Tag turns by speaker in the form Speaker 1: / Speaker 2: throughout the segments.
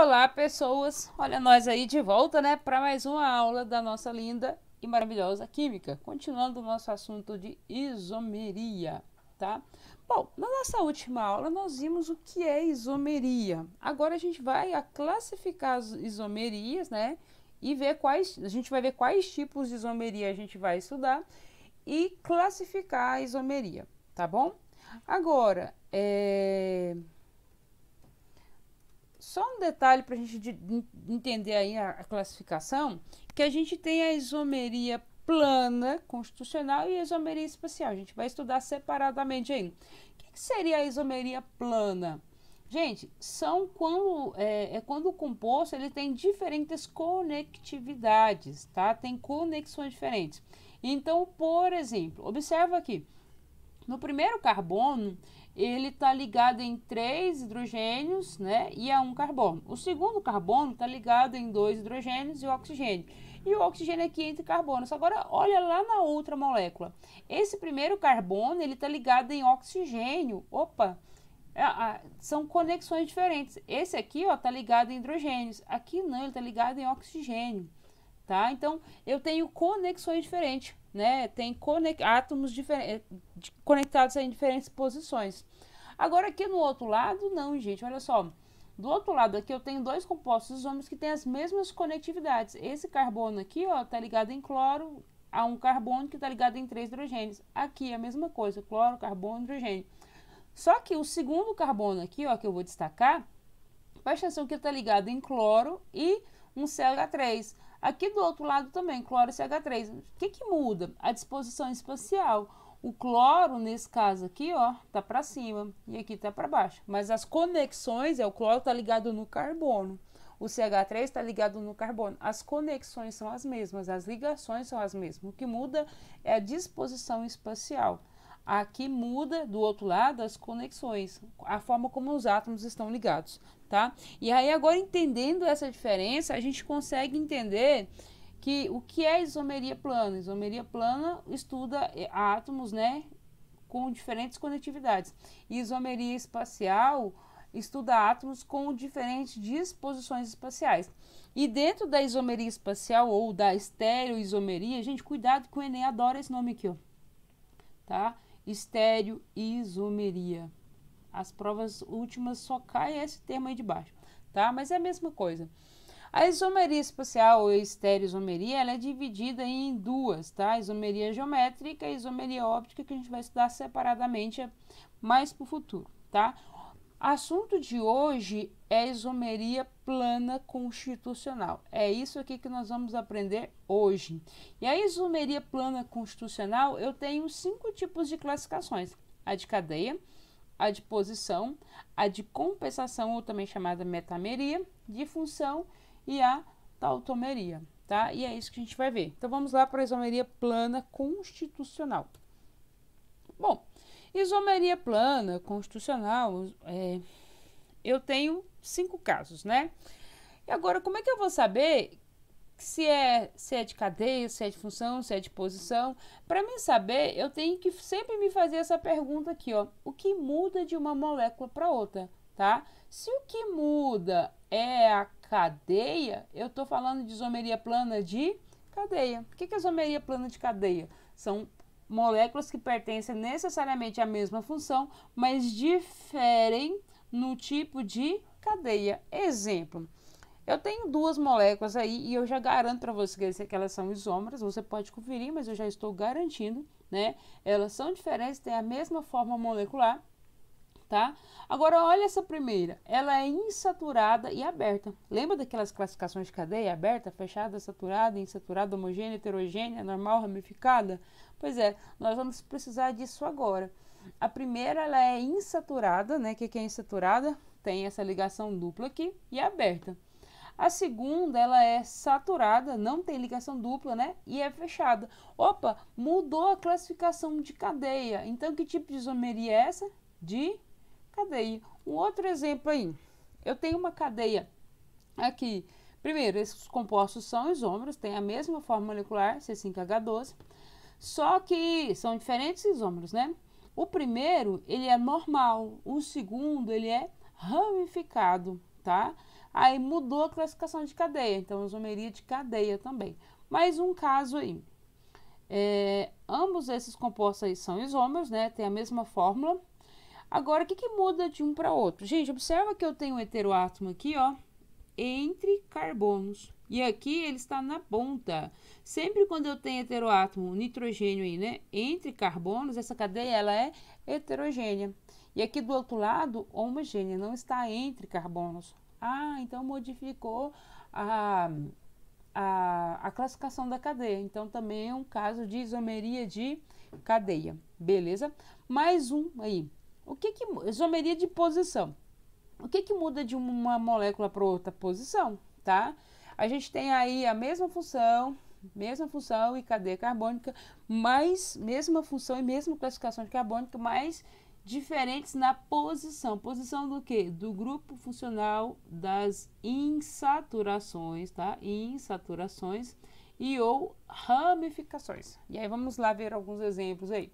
Speaker 1: Olá, pessoas! Olha nós aí de volta, né, para mais uma aula da nossa linda e maravilhosa química. Continuando o nosso assunto de isomeria, tá? Bom, na nossa última aula nós vimos o que é isomeria. Agora a gente vai classificar as isomerias, né, e ver a gente vai ver quais tipos de isomeria a gente vai estudar e classificar a isomeria, tá bom? Agora, só um detalhe para a gente entender aí a classificação, que a gente tem a isomeria plana constitucional e a isomeria espacial. A gente vai estudar separadamente aí. O que seria a isomeria plana? Gente, são quando o composto ele tem diferentes conectividades, tá? Tem conexões diferentes. Então, por exemplo, observa aqui. No primeiro carbono, ele está ligado em 3 hidrogênios, né, e a 1 carbono. O segundo carbono está ligado em 2 hidrogênios e o oxigênio. E o oxigênio aqui entre carbonos. Agora, olha lá na outra molécula. Esse primeiro carbono, ele está ligado em oxigênio. Opa! São conexões diferentes. Esse aqui, ó, tá ligado em hidrogênios. Aqui não, ele tá ligado em oxigênio. Tá? Então, eu tenho conexões diferentes, né? Tem átomos conectados em diferentes posições. Agora, aqui no outro lado, não, gente, olha só. Do outro lado aqui, eu tenho dois compostos isômeros que têm as mesmas conectividades. Esse carbono aqui, ó, tá ligado em cloro, a um carbono que tá ligado em 3 hidrogênios. Aqui é a mesma coisa, cloro, carbono, hidrogênio. Só que o segundo carbono aqui, ó, que eu vou destacar, presta atenção que ele tá ligado em cloro e um CH3. Aqui do outro lado também, cloro e CH3. O que muda? A disposição espacial. O cloro, nesse caso aqui, ó, tá para cima e aqui tá para baixo. Mas as conexões, o cloro tá ligado no carbono. O CH3 está ligado no carbono. As conexões são as mesmas, as ligações são as mesmas. O que muda é a disposição espacial. Aqui muda, do outro lado, as conexões, a forma como os átomos estão ligados, tá? E aí, agora, entendendo essa diferença, a gente consegue entender o que é isomeria plana. Isomeria plana estuda átomos, né, com diferentes conectividades. E isomeria espacial estuda átomos com diferentes disposições espaciais. E dentro da isomeria espacial ou da estereoisomeria, gente, cuidado que o Enem adora esse nome aqui, ó, tá? Estereoisomeria. As provas últimas só cai esse termo aí de baixo, tá? Mas é a mesma coisa. A isomeria espacial ou estereoisomeria, ela é dividida em duas, tá? Isomeria geométrica e isomeria óptica, que a gente vai estudar separadamente mais para o futuro, tá? Assunto de hoje é isomeria plana constitucional. É isso aqui que nós vamos aprender hoje. E a isomeria plana constitucional, eu tenho 5 tipos de classificações: a de cadeia, a de posição, a de compensação, ou também chamada metameria, de função, e a tautomeria, tá? E é isso que a gente vai ver. Então vamos lá para a isomeria plana constitucional. Bom, isomeria plana constitucional, eu tenho 5 casos, né? E agora, como é que eu vou saber se é de cadeia, se é de função, se é de posição? Para mim saber, eu tenho que sempre me fazer essa pergunta aqui, ó. O que muda de uma molécula para outra, tá? Se o que muda é a cadeia, eu estou falando de isomeria plana de cadeia. O que é isomeria plana de cadeia? São moléculas que pertencem necessariamente à mesma função, mas diferem no tipo de cadeia. Exemplo, eu tenho 2 moléculas aí e eu já garanto para vocês que elas são isômeras. Você pode conferir, mas eu já estou garantindo, né? Elas são diferentes, têm a mesma forma molecular, tá? Agora, olha essa primeira. Ela é insaturada e aberta. Lembra daquelas classificações de cadeia? Aberta, fechada, saturada, insaturada, homogênea, heterogênea, normal, ramificada? Pois é, nós vamos precisar disso agora. A primeira, ela é insaturada, né? O que é insaturada? Tem essa ligação dupla aqui e aberta. A segunda, ela é saturada, não tem ligação dupla, né? E é fechada. Opa, mudou a classificação de cadeia. Então, que tipo de isomeria é essa? De cadeia. Um outro exemplo aí. Eu tenho uma cadeia aqui. Primeiro, esses compostos são isômeros, têm a mesma forma molecular, C5H12, só que são diferentes isômeros, né? O primeiro, ele é normal. O segundo, ele é ramificado, tá? Aí mudou a classificação de cadeia, então isomeria de cadeia também. Mais um caso aí. Ambos esses compostos aí são isômeros, né? Tem a mesma fórmula. Agora, o que muda de um para outro? Gente, observa que eu tenho um heteroátomo aqui, ó, entre carbonos. E aqui ele está na ponta. Sempre quando eu tenho heteroátomo, nitrogênio aí, né, entre carbonos, essa cadeia ela é heterogênea. E aqui do outro lado, homogênea, não está entre carbonos. Ah, então modificou a classificação da cadeia. Então, também é um caso de isomeria de cadeia. Beleza? Mais um aí. Isomeria de posição. O que muda de uma molécula para outra posição, tá? A gente tem aí a mesma função e cadeia carbônica, mas mesma função e mesma classificação de carbônica, mas diferentes na posição. Posição do quê? Do grupo funcional das insaturações, tá? Insaturações e ou ramificações. E aí vamos lá ver alguns exemplos aí.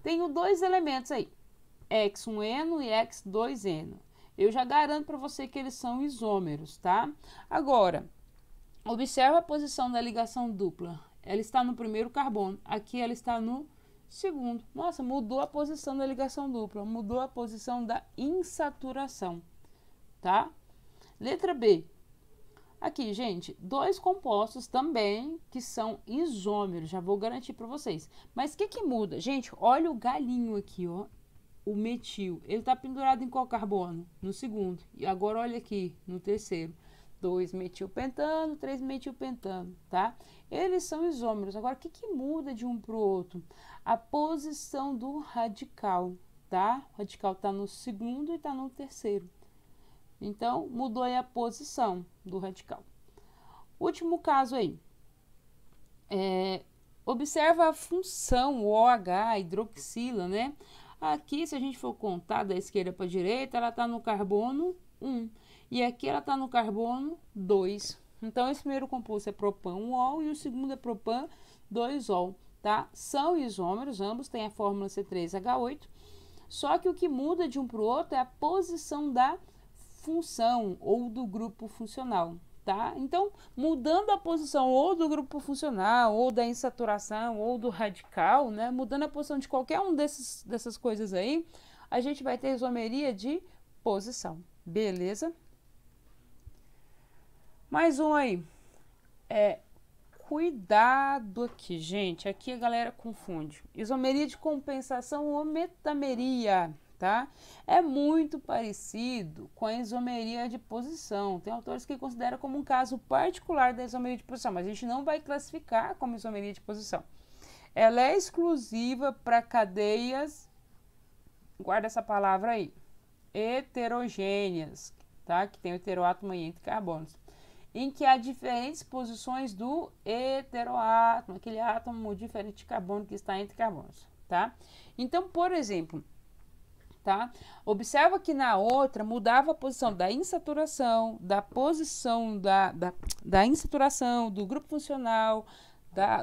Speaker 1: Tenho dois elementos aí, X1N e X2N. Eu já garanto para você que eles são isômeros, tá? Agora, observa a posição da ligação dupla. Ela está no primeiro carbono, aqui ela está no segundo. Nossa, mudou a posição da ligação dupla, mudou a posição da insaturação, tá? Letra B. Aqui, gente, dois compostos também que são isômeros, já vou garantir para vocês. Mas o que muda? Gente, olha o galinho aqui, ó. O metil, ele está pendurado em qual carbono? No segundo. E agora olha aqui, no terceiro. 2-metilpentano, 3-metilpentano, tá? Eles são isômeros. Agora, o que muda de um para o outro? A posição do radical, tá? O radical está no segundo e está no terceiro. Então, mudou aí a posição do radical. Último caso aí. Observa a função OH, hidroxila, né? Aqui, se a gente for contar da esquerda para a direita, ela está no carbono 1. E aqui ela está no carbono 2. Então, esse primeiro composto é propan-1-ol e o segundo é propan-2-ol, tá? São isômeros, ambos têm a fórmula C3H8. Só que o que muda de um para o outro é a posição da função ou do grupo funcional, tá? Então, mudando a posição ou do grupo funcional, ou da insaturação, ou do radical, né? Mudando a posição de qualquer um dessas coisas aí, a gente vai ter isomeria de posição, beleza? Mais um aí. Cuidado aqui, gente. Aqui a galera confunde. Isomeria de compensação ou metameria, tá? É muito parecido com a isomeria de posição. Tem autores que consideram como um caso particular da isomeria de posição, mas a gente não vai classificar como isomeria de posição. Ela é exclusiva para cadeias, guarda essa palavra aí, heterogêneas, tá? Que tem o heteroátomo aí entre carbonos, em que há diferentes posições do heteroátomo, aquele átomo diferente de carbono que está entre carbonos, tá? Então, por exemplo, tá? Observa que na outra mudava a posição da insaturação, da posição da insaturação, do grupo funcional,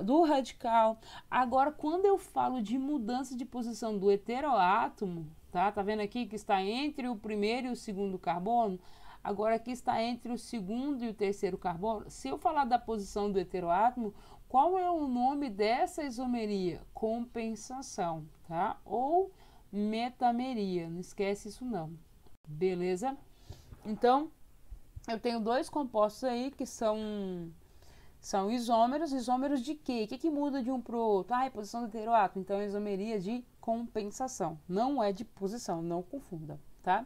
Speaker 1: do radical. Agora, quando eu falo de mudança de posição do heteroátomo, tá? Tá vendo aqui que está entre o primeiro e o segundo carbono? Agora aqui está entre o segundo e o terceiro carbono. Se eu falar da posição do heteroátomo, qual é o nome dessa isomeria? Compensação, tá? Ou metameria, não esquece isso não, beleza? Então, eu tenho dois compostos aí que são isômeros. Isômeros de quê? O que muda de um para o outro? É posição do heteroátomo, então é isomeria de compensação, não é de posição, não confunda, tá?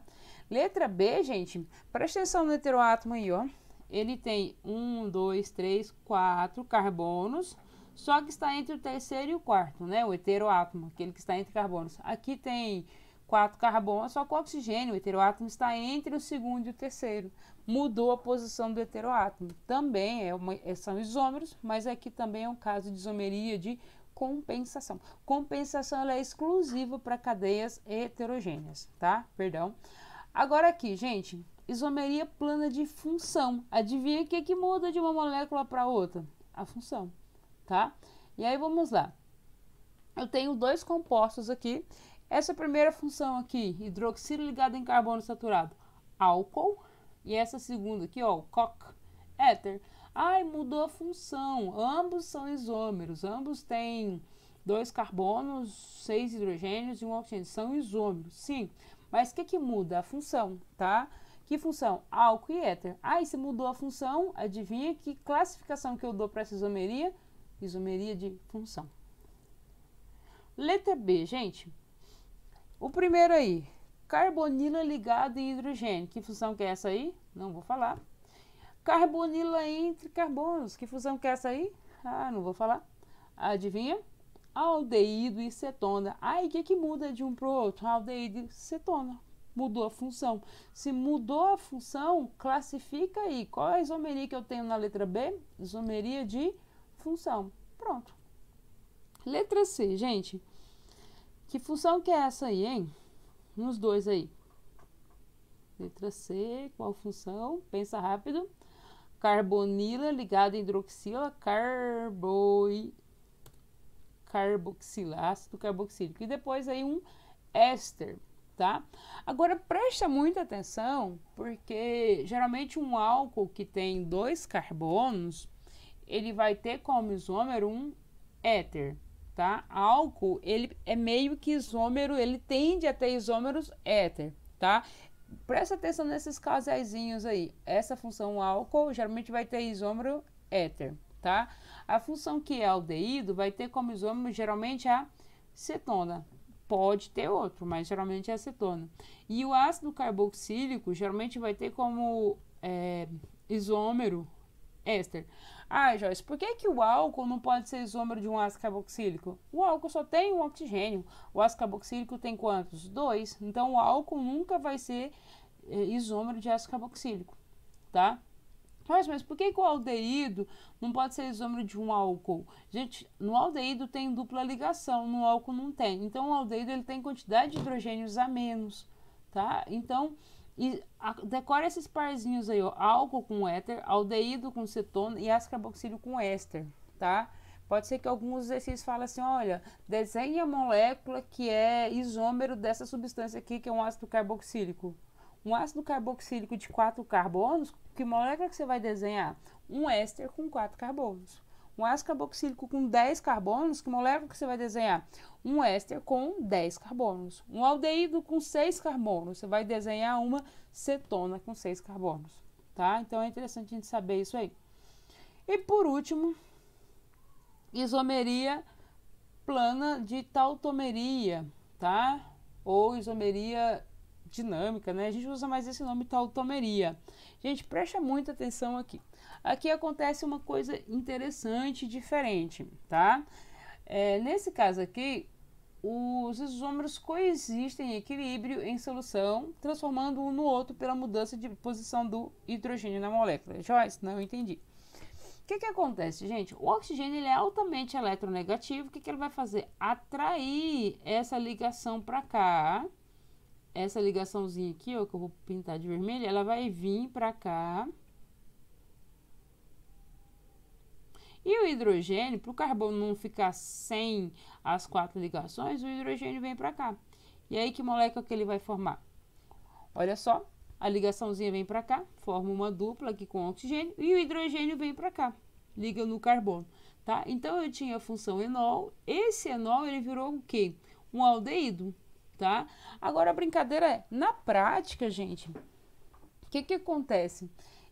Speaker 1: Letra B, gente, presta atenção no heteroátomo aí, ó. Ele tem 1, 2, 3, 4 carbonos, só que está entre o terceiro e o quarto, né? O heteroátomo, aquele que está entre carbonos. Aqui tem 4 carbonos, só com oxigênio. O heteroátomo está entre o segundo e o terceiro. Mudou a posição do heteroátomo. Também são isômeros, mas aqui também é um caso de isomeria de compensação. Compensação ela é exclusiva para cadeias heterogêneas, tá? Perdão. Agora aqui, gente, isomeria plana de função. Adivinha o que muda de uma molécula para outra? A função, tá? E aí vamos lá. Eu tenho dois compostos aqui. Essa primeira função aqui, hidroxilo ligado em carbono saturado, álcool. E essa segunda aqui, ó, COC, éter. Ai, mudou a função. Ambos são isômeros. Ambos têm 2 carbonos, 6 hidrogênios e um oxigênio. São isômeros, sim. Mas o que muda? A função, tá? Que função? Álcool e éter. Ai, se mudou a função, adivinha que classificação que eu dou para essa isomeria? Isomeria de função. Letra B, gente. O primeiro aí, carbonila ligado em hidrogênio. Que função que é essa aí? Não vou falar. Carbonila entre carbonos. Que função que é essa aí? Ah, não vou falar. Adivinha? Aldeído e cetona. Aí, o que muda de um para o outro? Aldeído e cetona. Mudou a função. Se mudou a função, classifica aí. Qual é a isomeria que eu tenho na letra B? Isomeria de função. Pronto. Letra C, gente. Que função que é essa aí, hein? Nos dois aí. Letra C, qual função? Pensa rápido. Carbonila ligada a hidroxila, carboxila, ácido carboxílico. E depois aí um éster, tá? Agora presta muita atenção, porque geralmente um álcool que tem 2 carbonos, ele vai ter como isômero um éter, tá? Álcool, ele é meio que isômero, ele tende a ter isômeros éter, tá? Presta atenção nesses casaizinhos aí. Essa função álcool geralmente vai ter isômero éter, tá? A função que é aldeído vai ter como isômero geralmente a cetona. Pode ter outro, mas geralmente é a cetona. E o ácido carboxílico geralmente vai ter como isômero éster. Ah, Joyce, por que o álcool não pode ser isômero de um ácido carboxílico? O álcool só tem um oxigênio. O ácido carboxílico tem quantos? 2. Então, o álcool nunca vai ser isômero de ácido carboxílico, tá? Mas por que o aldeído não pode ser isômero de um álcool? Gente, no aldeído tem dupla ligação, no álcool não tem. Então, o aldeído ele tem quantidade de hidrogênios a menos, tá? Então, decora esses parzinhos aí, ó, álcool com éter, aldeído com cetona e ácido carboxílico com éster, tá? Pode ser que alguns exercícios falem assim, olha, desenhe a molécula que é isômero dessa substância aqui, que é um ácido carboxílico. Um ácido carboxílico de 4 carbonos, que molécula que você vai desenhar? Um éster com 4 carbonos. Um ácido carboxílico com 10 carbonos, que molécula que você vai desenhar? Um éster com 10 carbonos. Um aldeído com 6 carbonos, você vai desenhar uma cetona com 6 carbonos, tá? Então é interessante a gente saber isso aí. E por último, isomeria plana de tautomeria, tá? Ou isomeria dinâmica, né? A gente usa mais esse nome, tautomeria. Gente, presta muita atenção aqui. Aqui acontece uma coisa interessante e diferente, tá? Nesse caso aqui, os isômeros coexistem em equilíbrio em solução, transformando um no outro pela mudança de posição do hidrogênio na molécula. Joyce, não entendi. O que acontece, gente? O oxigênio ele é altamente eletronegativo. O que ele vai fazer? Atrair essa ligação para cá. Essa ligaçãozinha aqui, ó, que eu vou pintar de vermelho, ela vai vir para cá. E o hidrogênio, para o carbono não ficar sem as 4 ligações, o hidrogênio vem para cá. E aí, que molécula que ele vai formar? Olha só, a ligaçãozinha vem para cá, forma uma dupla aqui com oxigênio, e o hidrogênio vem para cá, liga no carbono, tá? Então, eu tinha a função enol, esse enol, ele virou o quê? Um aldeído, tá? Agora, a brincadeira é, na prática, gente, o que acontece?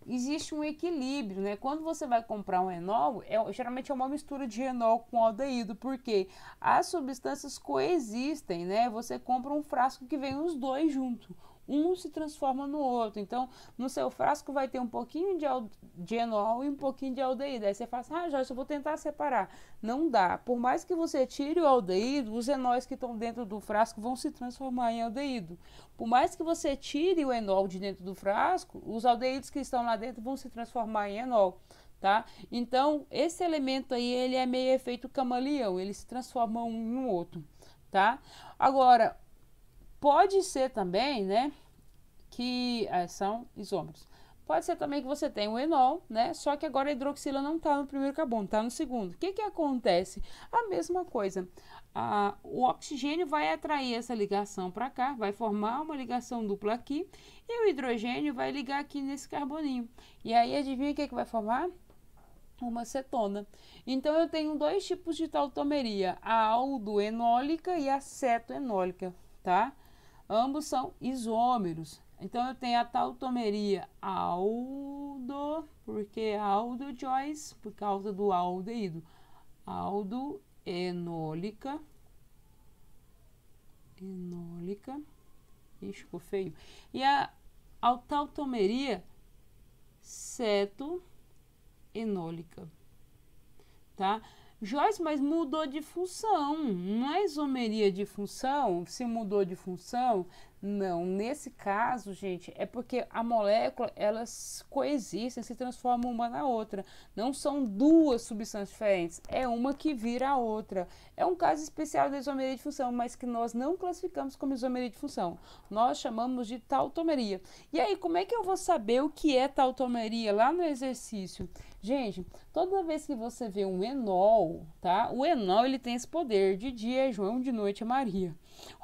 Speaker 1: Existe um equilíbrio, né? Quando você vai comprar um enol, geralmente é uma mistura de enol com aldeído, porque as substâncias coexistem, né? Você compra um frasco que vem os dois juntos, um se transforma no outro. Então, no seu frasco vai ter um pouquinho de enol e um pouquinho de aldeído. Aí você fala assim, Joyce, eu vou tentar separar. Não dá. Por mais que você tire o aldeído, os enóis que estão dentro do frasco vão se transformar em aldeído. Por mais que você tire o enol de dentro do frasco, os aldeídos que estão lá dentro vão se transformar em enol, tá? Então, esse elemento aí, ele é meio efeito camaleão, ele se transforma um no outro, tá? Agora, pode ser também, né, que são isômeros. Pode ser também que você tenha o enol, né? Só que agora a hidroxila não está no primeiro carbono, está no segundo. O que que acontece? A mesma coisa. O oxigênio vai atrair essa ligação para cá, vai formar uma ligação dupla aqui, e o hidrogênio vai ligar aqui nesse carboninho. E aí, adivinha o que que vai formar? Uma cetona. Então, eu tenho dois tipos de tautomeria, a aldoenólica e a cetoenólica, tá? Ambos são isômeros. Então, eu tenho a tautomeria aldo, porque aldo Joyce, por causa do aldeído, aldoenólica, ixi, ficou feio. E a tautomeria cetoenólica, tá? Joyce, mas mudou de função, não é isomeria de função? Se mudou de função, não. Nesse caso, gente, é porque a molécula, elas coexistem, se transformam uma na outra. Não são duas substâncias diferentes, é uma que vira a outra. É um caso especial da isomeria de função, mas que nós não classificamos como isomeria de função. Nós chamamos de tautomeria. E aí, como é que eu vou saber o que é tautomeria lá no exercício? Gente, toda vez que você vê um enol, tá? O enol, ele tem esse poder. De dia é João, de noite é Maria.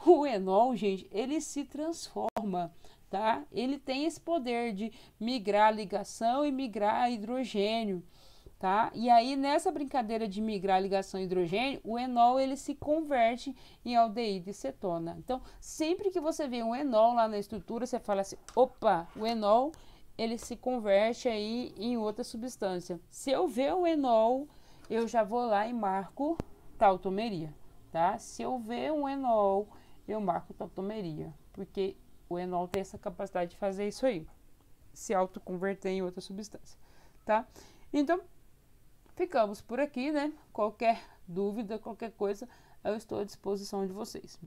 Speaker 1: O enol, gente, ele se transforma, tá? Ele tem esse poder de migrar a ligação e migrar a hidrogênio, tá? E aí, nessa brincadeira de migrar a ligação a hidrogênio, o enol, ele se converte em aldeído e cetona. Então, sempre que você vê um enol lá na estrutura, você fala assim, opa, o enol, ele se converte aí em outra substância. Se eu ver o enol, eu já vou lá e marco tautomeria, tá? Se eu ver um enol, eu marco tautomeria, porque o enol tem essa capacidade de fazer isso aí, se autoconverter em outra substância, tá? Então, ficamos por aqui, né? Qualquer dúvida, qualquer coisa, eu estou à disposição de vocês.